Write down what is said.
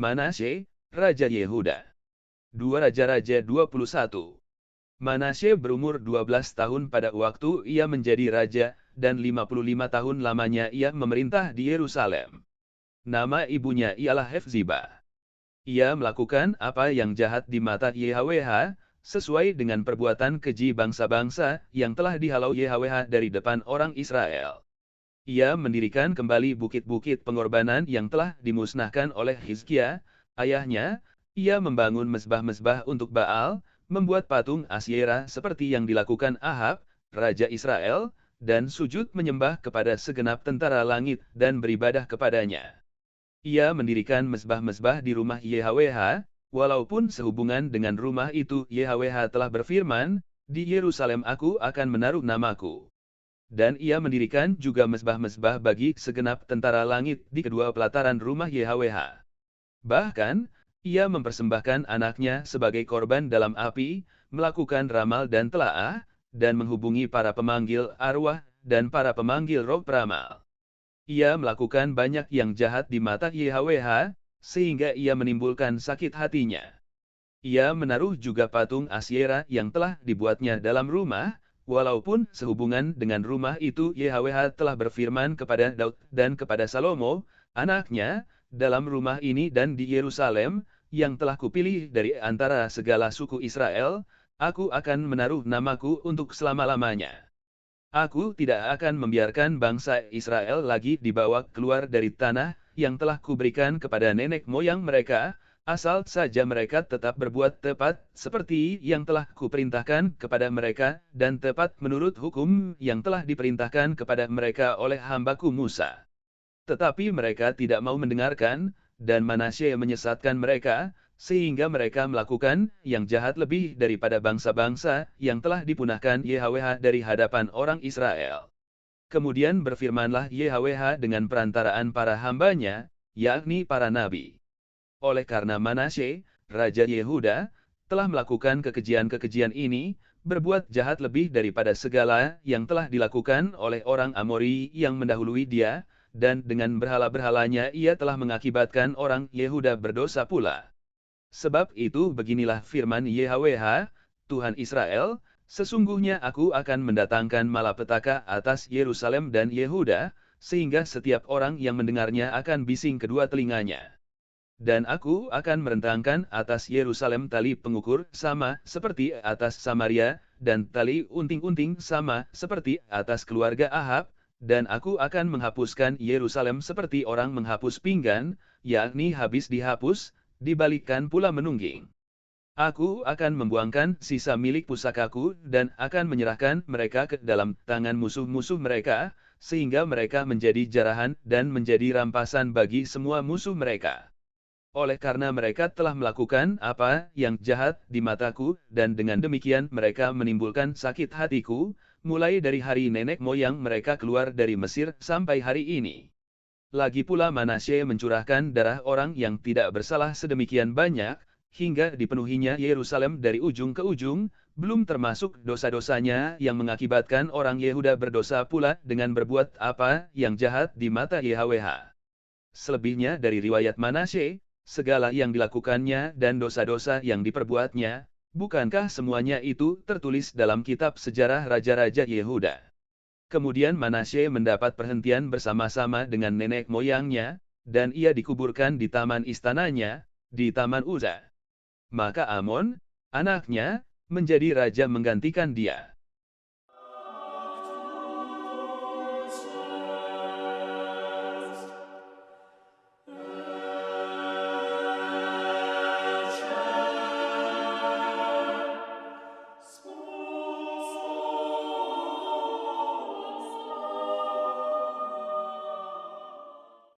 Manasye, Raja Yehuda. 2 Raja-Raja 21. Manasye berumur 12 tahun pada waktu ia menjadi raja, dan 55 tahun lamanya ia memerintah di Yerusalem. Nama ibunya ialah Hefzibah. Ia melakukan apa yang jahat di mata YHWH, sesuai dengan perbuatan keji bangsa-bangsa yang telah dihalau YHWH dari depan orang Israel. Ia mendirikan kembali bukit-bukit pengorbanan yang telah dimusnahkan oleh Hizkia, ayahnya. Ia membangun mezbah-mezbah untuk Baal, membuat patung Asyera seperti yang dilakukan Ahab, Raja Israel, dan sujud menyembah kepada segenap tentara langit dan beribadah kepadanya. Ia mendirikan mezbah-mezbah di rumah YHWH, walaupun sehubungan dengan rumah itu YHWH telah berfirman, di Yerusalem aku akan menaruh namaku. Dan ia mendirikan juga mezbah-mezbah bagi segenap tentara langit di kedua pelataran rumah YHWH. Bahkan, ia mempersembahkan anaknya sebagai korban dalam api, melakukan ramal dan telaah, dan menghubungi para pemanggil arwah dan para pemanggil roh peramal. Ia melakukan banyak yang jahat di mata YHWH, sehingga ia menimbulkan sakit hatinya. Ia menaruh juga patung Asyera yang telah dibuatnya dalam rumah, walaupun sehubungan dengan rumah itu YHWH telah berfirman kepada Daud dan kepada Salomo, anaknya, dalam rumah ini dan di Yerusalem, yang telah kupilih dari antara segala suku Israel, aku akan menaruh namaku untuk selama-lamanya. Aku tidak akan membiarkan bangsa Israel lagi dibawa keluar dari tanah yang telah kuberikan kepada nenek moyang mereka, asal saja mereka tetap berbuat tepat seperti yang telah kuperintahkan kepada mereka, dan tepat menurut hukum yang telah diperintahkan kepada mereka oleh hambaku Musa. Tetapi mereka tidak mau mendengarkan, dan Manasye menyesatkan mereka, sehingga mereka melakukan yang jahat lebih daripada bangsa-bangsa yang telah dipunahkan YHWH dari hadapan orang Israel. Kemudian berfirmanlah YHWH dengan perantaraan para hambanya, yakni para nabi. Oleh karena Manasye, Raja Yehuda, telah melakukan kekejian-kekejian ini, berbuat jahat lebih daripada segala yang telah dilakukan oleh orang Amori yang mendahului dia, dan dengan berhala-berhalanya ia telah mengakibatkan orang Yehuda berdosa pula. Sebab itu beginilah firman YHWH, Tuhan Israel, sesungguhnya aku akan mendatangkan malapetaka atas Yerusalem dan Yehuda, sehingga setiap orang yang mendengarnya akan bising kedua telinganya. Dan aku akan merentangkan atas Yerusalem tali pengukur sama seperti atas Samaria, dan tali unting-unting sama seperti atas keluarga Ahab, dan aku akan menghapuskan Yerusalem seperti orang menghapus pinggan, yakni habis dihapus, dibalikkan pula menungging. Aku akan membuangkan sisa milik pusakaku dan akan menyerahkan mereka ke dalam tangan musuh-musuh mereka, sehingga mereka menjadi jarahan dan menjadi rampasan bagi semua musuh mereka. Oleh karena mereka telah melakukan apa yang jahat di mataku, dan dengan demikian mereka menimbulkan sakit hatiku, mulai dari hari nenek moyang mereka keluar dari Mesir sampai hari ini. Lagi pula Manasye mencurahkan darah orang yang tidak bersalah sedemikian banyak, hingga dipenuhinya Yerusalem dari ujung ke ujung, belum termasuk dosa-dosanya yang mengakibatkan orang Yehuda berdosa pula dengan berbuat apa yang jahat di mata YHWH. Selebihnya dari riwayat Manasye, segala yang dilakukannya dan dosa-dosa yang diperbuatnya, bukankah semuanya itu tertulis dalam kitab sejarah Raja-Raja Yehuda? Kemudian Manasye mendapat perhentian bersama-sama dengan nenek moyangnya, dan ia dikuburkan di taman istananya, di Taman Uza. Maka Amon, anaknya, menjadi raja menggantikan dia.